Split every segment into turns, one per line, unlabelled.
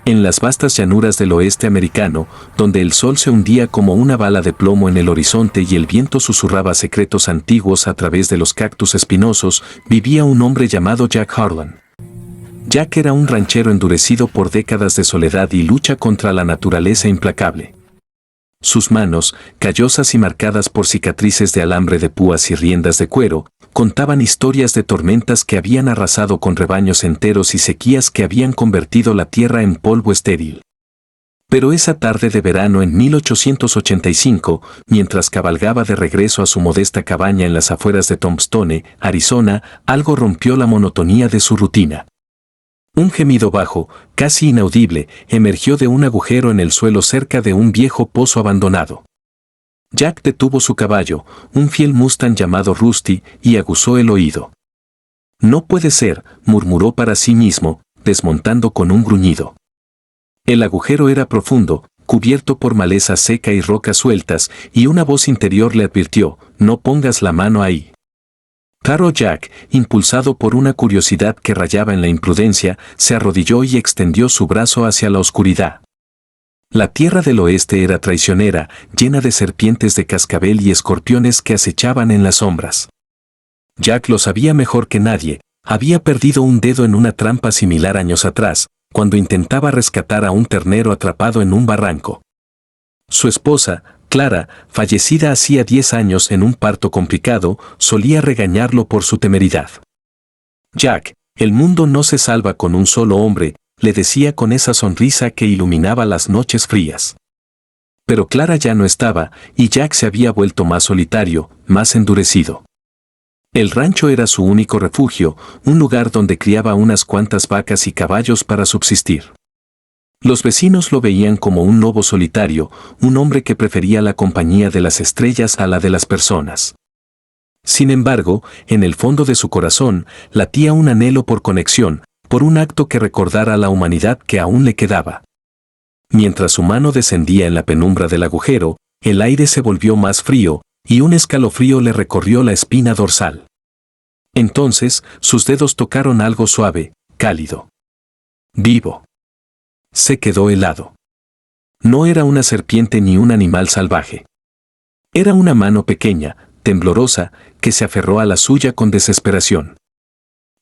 En las vastas llanuras del oeste americano, donde el sol se hundía como una bala de plomo en el horizonte y el viento susurraba secretos antiguos a través de los cactus espinosos, vivía un hombre llamado Jack Harlan. Jack era un ranchero endurecido por décadas de soledad y lucha contra la naturaleza implacable. Sus manos, callosas y marcadas por cicatrices de alambre de púas y riendas de cuero, contaban historias de tormentas que habían arrasado con rebaños enteros y sequías que habían convertido la tierra en polvo estéril. Pero esa tarde de verano en 1885, mientras cabalgaba de regreso a su modesta cabaña en las afueras de Tombstone, Arizona, algo rompió la monotonía de su rutina. Un gemido bajo, casi inaudible, emergió de un agujero en el suelo cerca de un viejo pozo abandonado. Jack detuvo su caballo, un fiel Mustang llamado Rusty, y aguzó el oído. «No puede ser», murmuró para sí mismo, desmontando con un gruñido. El agujero era profundo, cubierto por maleza seca y rocas sueltas, y una voz interior le advirtió: «No pongas la mano ahí». Claro, Jack, impulsado por una curiosidad que rayaba en la imprudencia, se arrodilló y extendió su brazo hacia la oscuridad. La tierra del oeste era traicionera, llena de serpientes de cascabel y escorpiones que acechaban en las sombras. Jack lo sabía mejor que nadie, había perdido un dedo en una trampa similar años atrás, cuando intentaba rescatar a un ternero atrapado en un barranco. Su esposa, Clara, fallecida hacía 10 años en un parto complicado, solía regañarlo por su temeridad. «Jack, el mundo no se salva con un solo hombre», le decía con esa sonrisa que iluminaba las noches frías. Pero Clara ya no estaba, y Jack se había vuelto más solitario, más endurecido. El rancho era su único refugio, un lugar donde criaba unas cuantas vacas y caballos para subsistir. Los vecinos lo veían como un lobo solitario, un hombre que prefería la compañía de las estrellas a la de las personas. Sin embargo, en el fondo de su corazón, latía un anhelo por conexión, por un acto que recordara la humanidad que aún le quedaba. Mientras su mano descendía en la penumbra del agujero, el aire se volvió más frío, y un escalofrío le recorrió la espina dorsal. Entonces, sus dedos tocaron algo suave, cálido. Vivo. Se quedó helado. No era una serpiente ni un animal salvaje. Era una mano pequeña, temblorosa, que se aferró a la suya con desesperación.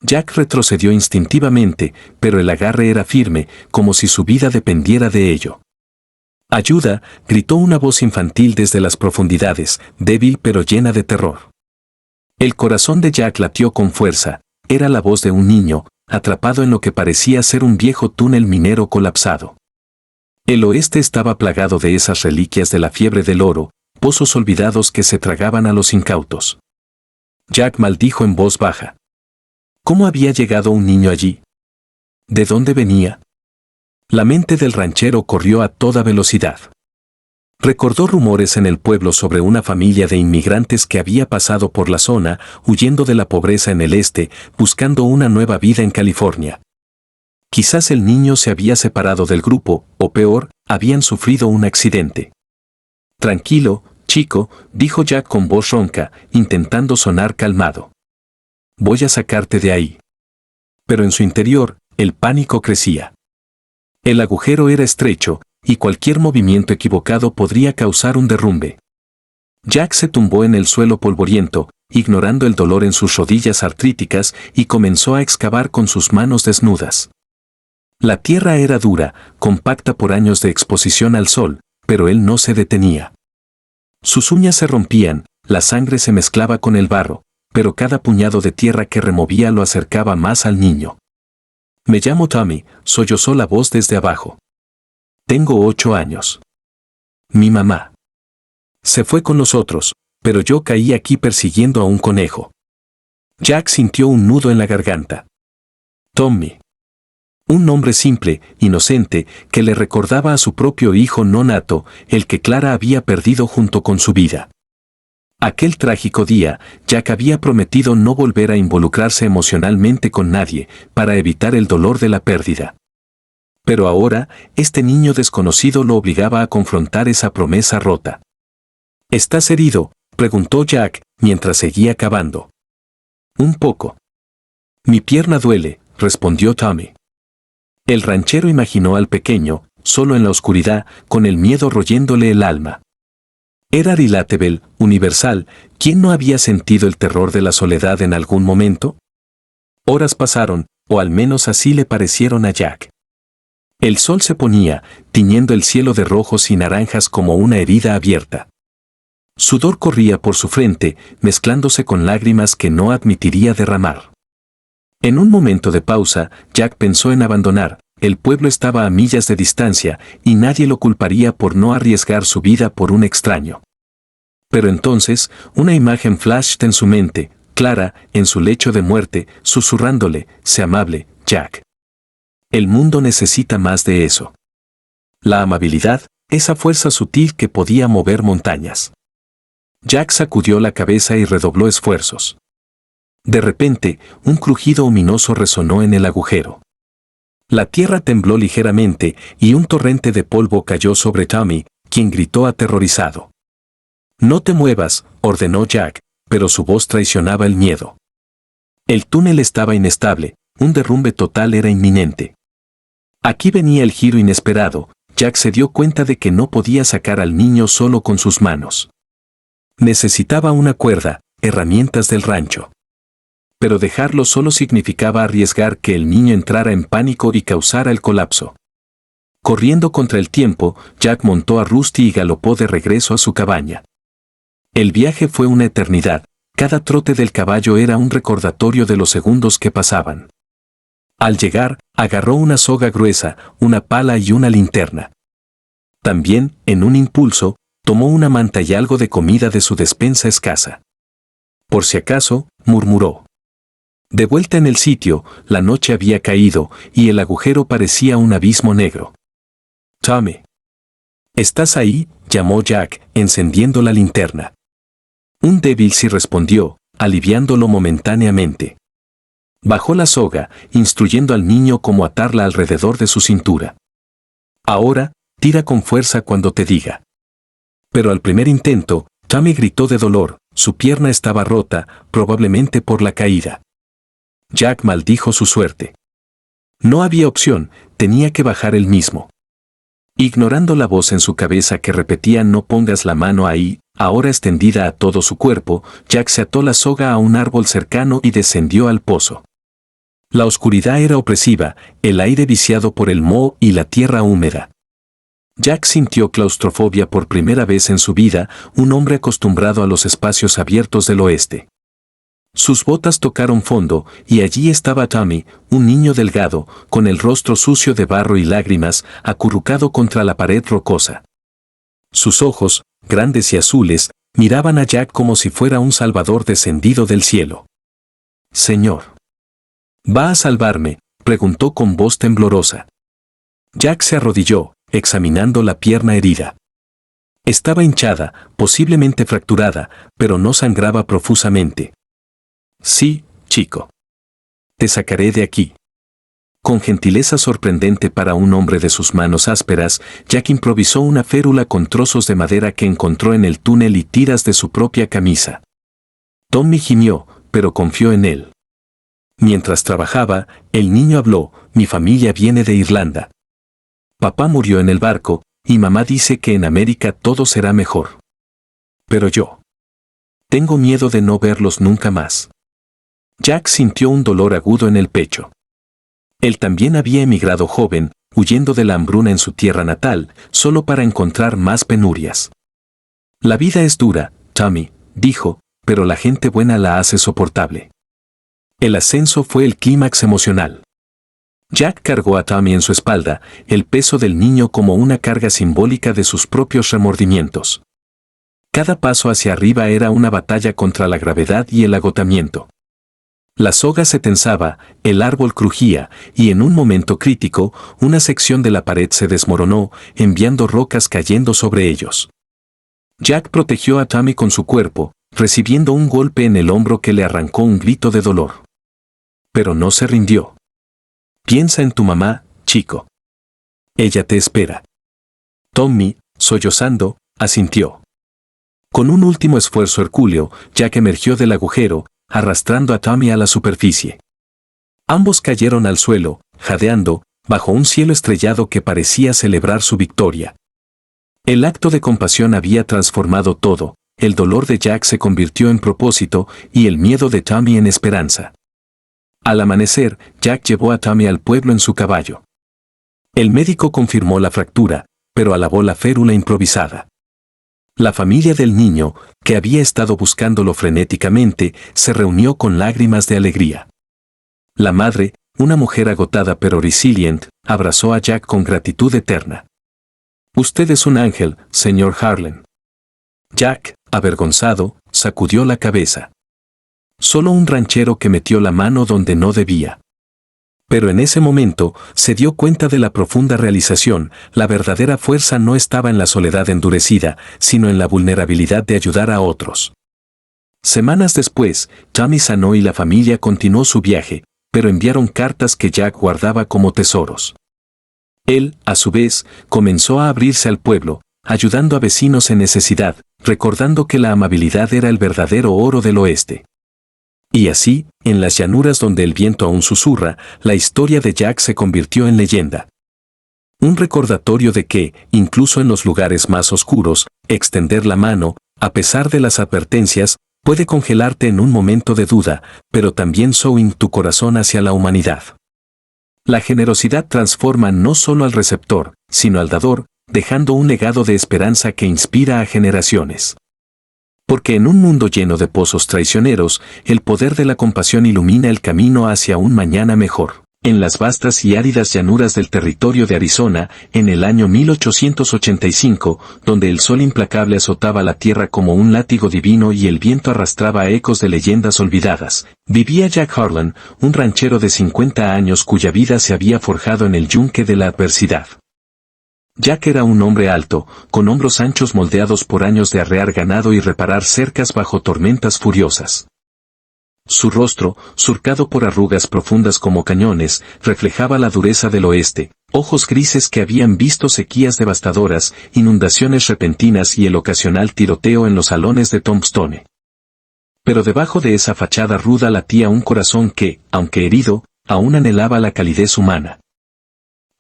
Jack retrocedió instintivamente, pero el agarre era firme, como si su vida dependiera de ello. «¡Ayuda!», gritó una voz infantil desde las profundidades, débil pero llena de terror. El corazón de Jack latió con fuerza, era la voz de un niño, atrapado en lo que parecía ser un viejo túnel minero colapsado. El oeste estaba plagado de esas reliquias de la fiebre del oro, pozos olvidados que se tragaban a los incautos. Jack maldijo en voz baja. ¿Cómo había llegado un niño allí? ¿De dónde venía? La mente del ranchero corrió a toda velocidad. Recordó rumores en el pueblo sobre una familia de inmigrantes que había pasado por la zona, huyendo de la pobreza en el este, buscando una nueva vida en California. Quizás el niño se había separado del grupo, o peor, habían sufrido un accidente. «Tranquilo, chico», dijo Jack con voz ronca, intentando sonar calmado. «Voy a sacarte de ahí». Pero en su interior, el pánico crecía. El agujero era estrecho, y cualquier movimiento equivocado podría causar un derrumbe. Jack se tumbó en el suelo polvoriento, ignorando el dolor en sus rodillas artríticas, y comenzó a excavar con sus manos desnudas. La tierra era dura, compacta por años de exposición al sol, pero él no se detenía. Sus uñas se rompían, la sangre se mezclaba con el barro, pero cada puñado de tierra que removía lo acercaba más al niño. «Me llamo Tommy», sollozó la voz desde abajo. «Tengo 8 años. Mi mamá se fue con nosotros, pero yo caí aquí persiguiendo a un conejo». Jack sintió un nudo en la garganta. Tommy. Un nombre simple, inocente, que le recordaba a su propio hijo no nato, el que Clara había perdido junto con su vida. Aquel trágico día, Jack había prometido no volver a involucrarse emocionalmente con nadie, para evitar el dolor de la pérdida. Pero ahora, este niño desconocido lo obligaba a confrontar esa promesa rota. «¿Estás herido?», preguntó Jack, mientras seguía cavando. «Un poco». «Mi pierna duele», respondió Tommy. El ranchero imaginó al pequeño, solo en la oscuridad, con el miedo royéndole el alma. Era relatable, universal. ¿Quién no había sentido el terror de la soledad en algún momento? Horas pasaron, o al menos así le parecieron a Jack. El sol se ponía, tiñendo el cielo de rojos y naranjas como una herida abierta. Sudor corría por su frente, mezclándose con lágrimas que no admitiría derramar. En un momento de pausa, Jack pensó en abandonar. El pueblo estaba a millas de distancia, y nadie lo culparía por no arriesgar su vida por un extraño. Pero entonces, una imagen flashed en su mente, Clara, en su lecho de muerte, susurrándole: «Sé amable, Jack. El mundo necesita más de eso». La amabilidad, esa fuerza sutil que podía mover montañas. Jack sacudió la cabeza y redobló esfuerzos. De repente, un crujido ominoso resonó en el agujero. La tierra tembló ligeramente y un torrente de polvo cayó sobre Tommy, quien gritó aterrorizado. «No te muevas», ordenó Jack, pero su voz traicionaba el miedo. El túnel estaba inestable, un derrumbe total era inminente. Aquí venía el giro inesperado. Jack se dio cuenta de que no podía sacar al niño solo con sus manos. Necesitaba una cuerda, herramientas del rancho. Pero dejarlo solo significaba arriesgar que el niño entrara en pánico y causara el colapso. Corriendo contra el tiempo, Jack montó a Rusty y galopó de regreso a su cabaña. El viaje fue una eternidad. Cada trote del caballo era un recordatorio de los segundos que pasaban. Al llegar, agarró una soga gruesa, una pala y una linterna. También, en un impulso, tomó una manta y algo de comida de su despensa escasa. «Por si acaso», murmuró. De vuelta en el sitio, la noche había caído y el agujero parecía un abismo negro. «Tommy. ¿Estás ahí?», llamó Jack, encendiendo la linterna. Un débil sí respondió, aliviándolo momentáneamente. Bajó la soga, instruyendo al niño cómo atarla alrededor de su cintura. «Ahora, tira con fuerza cuando te diga». Pero al primer intento, Tommy gritó de dolor. Su pierna estaba rota, probablemente por la caída. Jack maldijo su suerte. No había opción, tenía que bajar él mismo. Ignorando la voz en su cabeza que repetía «no pongas la mano ahí», ahora extendida a todo su cuerpo, Jack se ató la soga a un árbol cercano y descendió al pozo. La oscuridad era opresiva, el aire viciado por el moho y la tierra húmeda. Jack sintió claustrofobia por primera vez en su vida, un hombre acostumbrado a los espacios abiertos del oeste. Sus botas tocaron fondo, y allí estaba Tommy, un niño delgado, con el rostro sucio de barro y lágrimas, acurrucado contra la pared rocosa. Sus ojos, grandes y azules, miraban a Jack como si fuera un salvador descendido del cielo. «Señor. ¿Va a salvarme?», preguntó con voz temblorosa. Jack se arrodilló, examinando la pierna herida. Estaba hinchada, posiblemente fracturada, pero no sangraba profusamente. «Sí, chico. Te sacaré de aquí». Con gentileza sorprendente para un hombre de sus manos ásperas, Jack improvisó una férula con trozos de madera que encontró en el túnel y tiras de su propia camisa. Tommy gimió, pero confió en él. Mientras trabajaba, el niño habló: «Mi familia viene de Irlanda. Papá murió en el barco, y mamá dice que en América todo será mejor. Pero yo tengo miedo de no verlos nunca más». Jack sintió un dolor agudo en el pecho. Él también había emigrado joven, huyendo de la hambruna en su tierra natal, solo para encontrar más penurias. «La vida es dura, Tommy», dijo, «pero la gente buena la hace soportable». El ascenso fue el clímax emocional. Jack cargó a Tommy en su espalda, el peso del niño como una carga simbólica de sus propios remordimientos. Cada paso hacia arriba era una batalla contra la gravedad y el agotamiento. La soga se tensaba, el árbol crujía, y en un momento crítico, una sección de la pared se desmoronó, enviando rocas cayendo sobre ellos. Jack protegió a Tommy con su cuerpo, recibiendo un golpe en el hombro que le arrancó un grito de dolor. Pero no se rindió. «Piensa en tu mamá, chico. Ella te espera». Tommy, sollozando, asintió. Con un último esfuerzo hercúleo, Jack emergió del agujero, arrastrando a Tommy a la superficie. Ambos cayeron al suelo, jadeando, bajo un cielo estrellado que parecía celebrar su victoria. El acto de compasión había transformado todo, el dolor de Jack se convirtió en propósito y el miedo de Tommy en esperanza. Al amanecer, Jack llevó a Tommy al pueblo en su caballo. El médico confirmó la fractura, pero alabó la férula improvisada. La familia del niño, que había estado buscándolo frenéticamente, se reunió con lágrimas de alegría. La madre, una mujer agotada pero resilient, abrazó a Jack con gratitud eterna. «Usted es un ángel, señor Harlan». Jack, avergonzado, sacudió la cabeza. Solo un ranchero que metió la mano donde no debía. Pero en ese momento, se dio cuenta de la profunda realización, la verdadera fuerza no estaba en la soledad endurecida, sino en la vulnerabilidad de ayudar a otros. Semanas después, Tommy sanó y la familia continuó su viaje, pero enviaron cartas que Jack guardaba como tesoros. Él, a su vez, comenzó a abrirse al pueblo, ayudando a vecinos en necesidad, recordando que la amabilidad era el verdadero oro del oeste. Y así, en las llanuras donde el viento aún susurra, la historia de Jack se convirtió en leyenda. Un recordatorio de que, incluso en los lugares más oscuros, extender la mano, a pesar de las advertencias, puede congelarte en un momento de duda, pero también sowing tu corazón hacia la humanidad. La generosidad transforma no solo al receptor, sino al dador, dejando un legado de esperanza que inspira a generaciones. Porque en un mundo lleno de pozos traicioneros, el poder de la compasión ilumina el camino hacia un mañana mejor. En las vastas y áridas llanuras del territorio de Arizona, en el año 1885, donde el sol implacable azotaba la tierra como un látigo divino y el viento arrastraba ecos de leyendas olvidadas, vivía Jack Harlan, un ranchero de 50 años cuya vida se había forjado en el yunque de la adversidad. Jack era un hombre alto, con hombros anchos moldeados por años de arrear ganado y reparar cercas bajo tormentas furiosas. Su rostro, surcado por arrugas profundas como cañones, reflejaba la dureza del oeste, ojos grises que habían visto sequías devastadoras, inundaciones repentinas y el ocasional tiroteo en los salones de Tombstone. Pero debajo de esa fachada ruda latía un corazón que, aunque herido, aún anhelaba la calidez humana.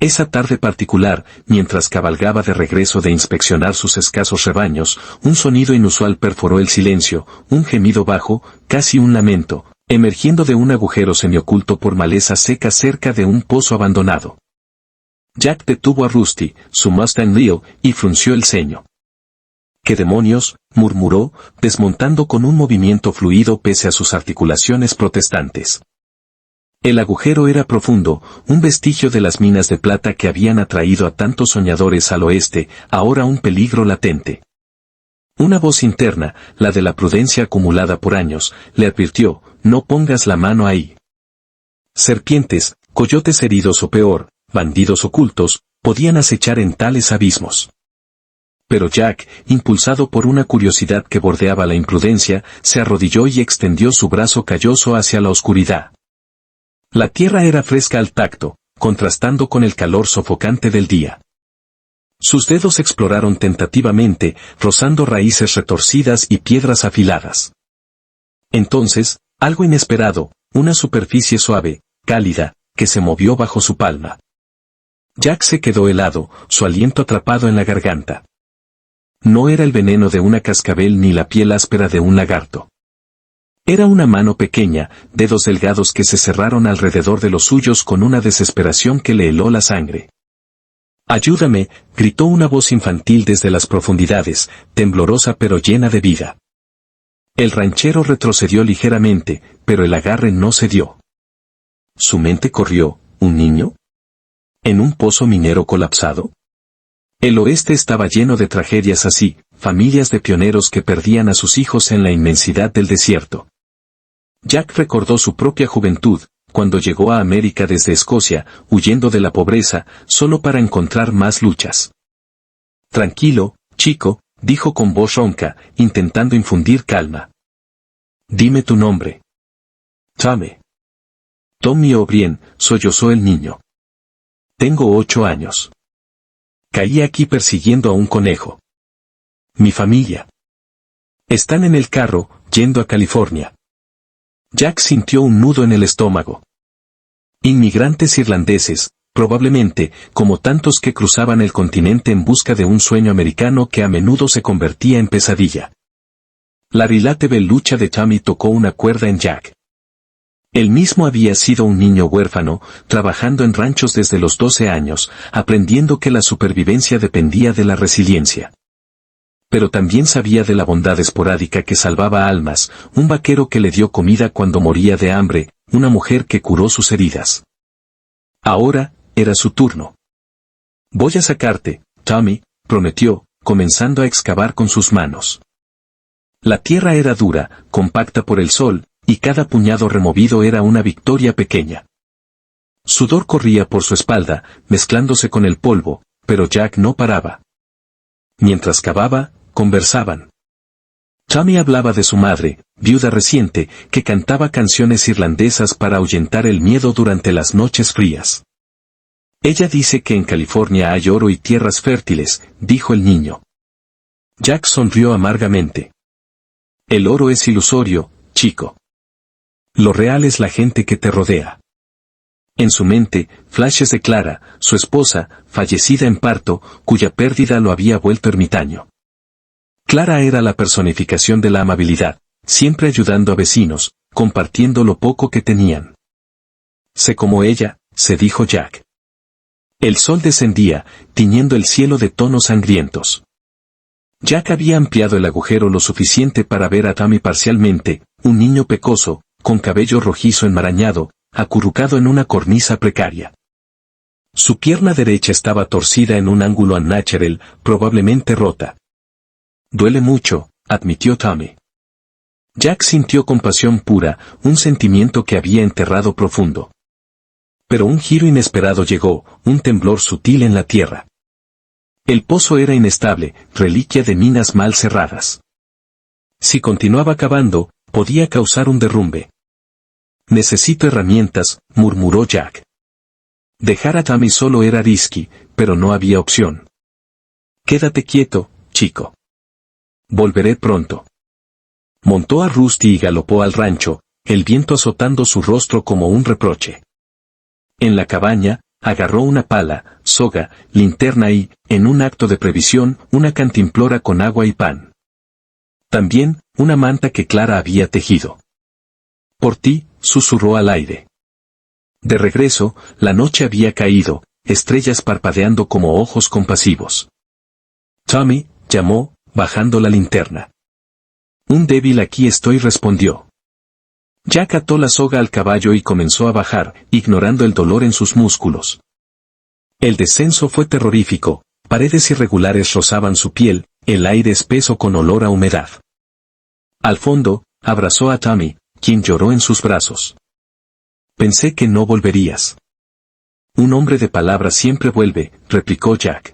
Esa tarde particular, mientras cabalgaba de regreso de inspeccionar sus escasos rebaños, un sonido inusual perforó el silencio, un gemido bajo, casi un lamento, emergiendo de un agujero semioculto por maleza seca cerca de un pozo abandonado. Jack detuvo a Rusty, su Mustang Leo, y frunció el ceño. «¿Qué demonios?», murmuró, desmontando con un movimiento fluido pese a sus articulaciones protestantes. El agujero era profundo, un vestigio de las minas de plata que habían atraído a tantos soñadores al oeste, ahora un peligro latente. Una voz interna, la de la prudencia acumulada por años, le advirtió: «No pongas la mano ahí». Serpientes, coyotes heridos o peor, bandidos ocultos, podían acechar en tales abismos. Pero Jack, impulsado por una curiosidad que bordeaba la imprudencia, se arrodilló y extendió su brazo calloso hacia la oscuridad. La tierra era fresca al tacto, contrastando con el calor sofocante del día. Sus dedos exploraron tentativamente, rozando raíces retorcidas y piedras afiladas. Entonces, algo inesperado, una superficie suave, cálida, que se movió bajo su palma. Jack se quedó helado, su aliento atrapado en la garganta. No era el veneno de una cascabel ni la piel áspera de un lagarto. Era una mano pequeña, dedos delgados que se cerraron alrededor de los suyos con una desesperación que le heló la sangre. «Ayúdame», gritó una voz infantil desde las profundidades, temblorosa pero llena de vida. El ranchero retrocedió ligeramente, pero el agarre no cedió. Su mente corrió: ¿un niño? ¿En un pozo minero colapsado? El oeste estaba lleno de tragedias así, familias de pioneros que perdían a sus hijos en la inmensidad del desierto. Jack recordó su propia juventud, cuando llegó a América desde Escocia, huyendo de la pobreza, solo para encontrar más luchas. «Tranquilo, chico», dijo con voz ronca, intentando infundir calma. «Dime tu nombre». «Tommy». «Tommy O'Brien», sollozó el niño. «Tengo 8 años. Caí aquí persiguiendo a un conejo. Mi familia. Están en el carro, yendo a California». Jack sintió un nudo en el estómago. «Inmigrantes irlandeses», Probablemente, como tantos que cruzaban el continente en busca de un sueño americano que a menudo se convertía en pesadilla. La relatable lucha de Tommy tocó una cuerda en Jack. Él mismo había sido un niño huérfano, trabajando en ranchos desde los 12 años, aprendiendo que la supervivencia dependía de la resiliencia. Pero también sabía de la bondad esporádica que salvaba almas, un vaquero que le dio comida cuando moría de hambre, una mujer que curó sus heridas. Ahora, era su turno. Voy a sacarte, Tommy, prometió, comenzando a excavar con sus manos. La tierra era dura, compacta por el sol, y cada puñado removido era una victoria pequeña. Sudor corría por su espalda, mezclándose con el polvo, pero Jack no paraba. Mientras cavaba, conversaban. Tommy hablaba de su madre, viuda reciente, que cantaba canciones irlandesas para ahuyentar el miedo durante las noches frías. Ella dice que en California hay oro y tierras fértiles, dijo el niño. Jack sonrió amargamente. El oro es ilusorio, chico. Lo real es la gente que te rodea. En su mente, flashes de Clara, su esposa, fallecida en parto, cuya pérdida lo había vuelto ermitaño. Clara era la personificación de la amabilidad, siempre ayudando a vecinos, compartiendo lo poco que tenían. Sé como ella, se dijo Jack. El sol descendía, tiñendo el cielo de tonos sangrientos. Jack había ampliado el agujero lo suficiente para ver a Tommy parcialmente, un niño pecoso, con cabello rojizo enmarañado, acurrucado en una cornisa precaria. Su pierna derecha estaba torcida en un ángulo unnatural, probablemente rota. Duele mucho, admitió Tommy. Jack sintió compasión pura, un sentimiento que había enterrado profundo. Pero un giro inesperado llegó, un temblor sutil en la tierra. El pozo era inestable, reliquia de minas mal cerradas. Si continuaba cavando, podía causar un derrumbe. Necesito herramientas, murmuró Jack. Dejar a Tommy solo era risky, pero no había opción. Quédate quieto, chico. Volveré pronto. Montó a Rusty y galopó al rancho, el viento azotando su rostro como un reproche. En la cabaña, agarró una pala, soga, linterna y, en un acto de previsión, una cantimplora con agua y pan. También, una manta que Clara había tejido. Por ti, susurró al aire. De regreso, la noche había caído, estrellas parpadeando como ojos compasivos. Tommy, llamó, bajando la linterna. Un débil aquí estoy, respondió. Jack ató la soga al caballo y comenzó a bajar, ignorando el dolor en sus músculos. El descenso fue terrorífico, paredes irregulares rozaban su piel, el aire espeso con olor a humedad. Al fondo, abrazó a Tommy, quien lloró en sus brazos. Pensé que no volverías. Un hombre de palabra siempre vuelve, replicó Jack.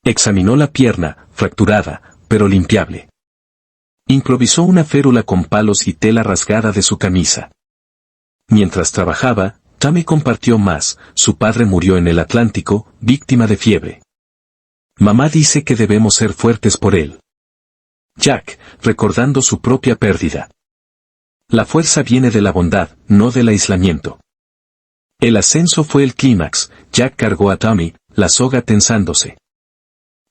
Examinó la pierna, fracturada, pero limpiable. Improvisó una férula con palos y tela rasgada de su camisa. Mientras trabajaba, Tommy compartió más, su padre murió en el Atlántico, víctima de fiebre. Mamá dice que debemos ser fuertes por él. Jack, recordando su propia pérdida. La fuerza viene de la bondad, no del aislamiento. El ascenso fue el clímax, Jack cargó a Tommy, la soga tensándose.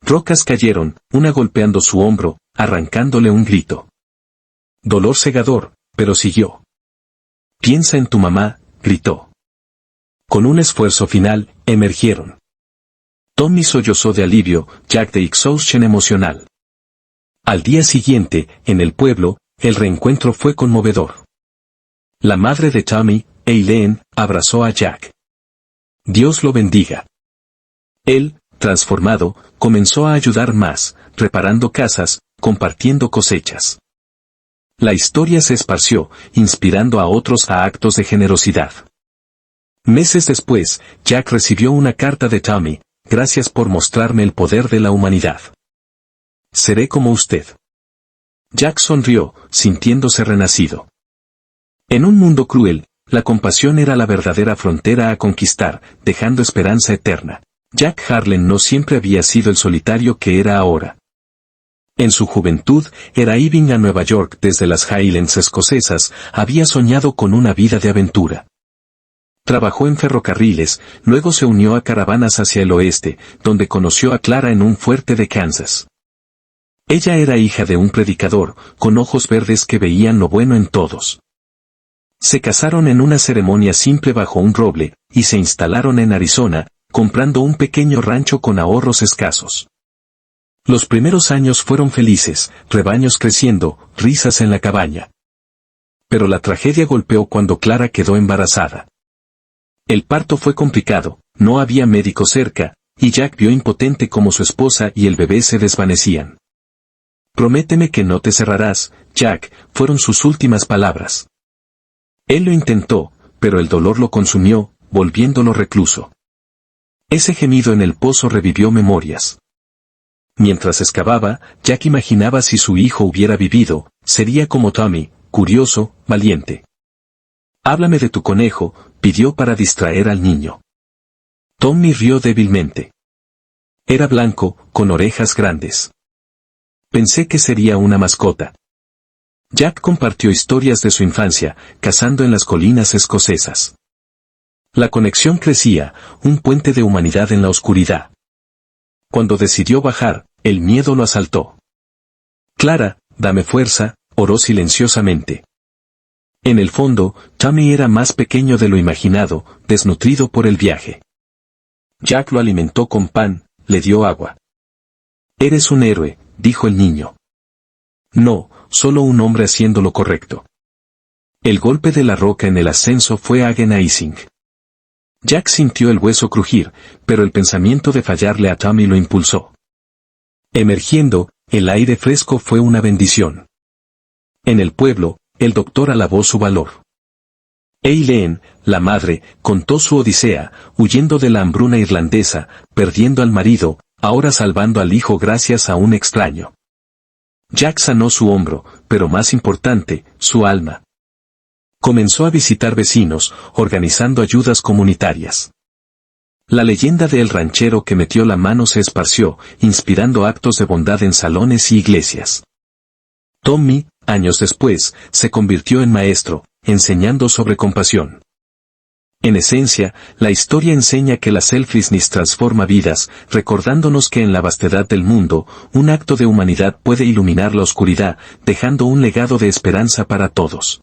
Rocas cayeron, una golpeando su hombro, arrancándole un grito. Dolor cegador, pero siguió. Piensa en tu mamá, gritó. Con un esfuerzo final, emergieron. Tommy sollozó de alivio, Jack de exhaustion emocional. Al día siguiente, en el pueblo, el reencuentro fue conmovedor. La madre de Tommy, Eileen, abrazó a Jack. Dios lo bendiga. Él, transformado, comenzó a ayudar más, reparando casas, compartiendo cosechas. La historia se esparció, inspirando a otros a actos de generosidad. Meses después, Jack recibió una carta de Tommy, gracias por mostrarme el poder de la humanidad. Seré como usted. Jack sonrió, sintiéndose renacido. En un mundo cruel, la compasión era la verdadera frontera a conquistar, dejando esperanza eterna. Jack Harlan no siempre había sido el solitario que era ahora. En su juventud, era Irving a Nueva York desde las Highlands escocesas, había soñado con una vida de aventura. Trabajó en ferrocarriles, luego se unió a caravanas hacia el oeste, donde conoció a Clara en un fuerte de Kansas. Ella era hija de un predicador, con ojos verdes que veían lo bueno en todos. Se casaron en una ceremonia simple bajo un roble, y se instalaron en Arizona, comprando un pequeño rancho con ahorros escasos. Los primeros años fueron felices, rebaños creciendo, risas en la cabaña. Pero la tragedia golpeó cuando Clara quedó embarazada. El parto fue complicado, no había médico cerca, y Jack vio impotente cómo su esposa y el bebé se desvanecían. «Prométeme que no te cerrarás, Jack», fueron sus últimas palabras. Él lo intentó, pero el dolor lo consumió, volviéndolo recluso. Ese gemido en el pozo revivió memorias. Mientras excavaba, Jack imaginaba si su hijo hubiera vivido, sería como Tommy, curioso, valiente. «Háblame de tu conejo», pidió para distraer al niño. Tommy rió débilmente. Era blanco, con orejas grandes. Pensé que sería una mascota. Jack compartió historias de su infancia, cazando en las colinas escocesas. La conexión crecía, un puente de humanidad en la oscuridad. Cuando decidió bajar, el miedo lo asaltó. «Clara, dame fuerza», oró silenciosamente. En el fondo, Tommy era más pequeño de lo imaginado, desnutrido por el viaje. Jack lo alimentó con pan, le dio agua. «Eres un héroe», dijo el niño. «No, solo un hombre haciendo lo correcto». El golpe de la roca en el ascenso fue agonizing. Jack sintió el hueso crujir, pero el pensamiento de fallarle a Tommy lo impulsó. Emergiendo, el aire fresco fue una bendición. En el pueblo, el doctor alabó su valor. Eileen, la madre, contó su odisea, huyendo de la hambruna irlandesa, perdiendo al marido, ahora salvando al hijo gracias a un extraño. Jack sanó su hombro, pero más importante, su alma. Comenzó a visitar vecinos, organizando ayudas comunitarias. La leyenda del ranchero que metió la mano se esparció, inspirando actos de bondad en salones y iglesias. Tommy, años después, se convirtió en maestro, enseñando sobre compasión. En esencia, la historia enseña que la selflessness transforma vidas, recordándonos que en la vastedad del mundo, un acto de humanidad puede iluminar la oscuridad, dejando un legado de esperanza para todos.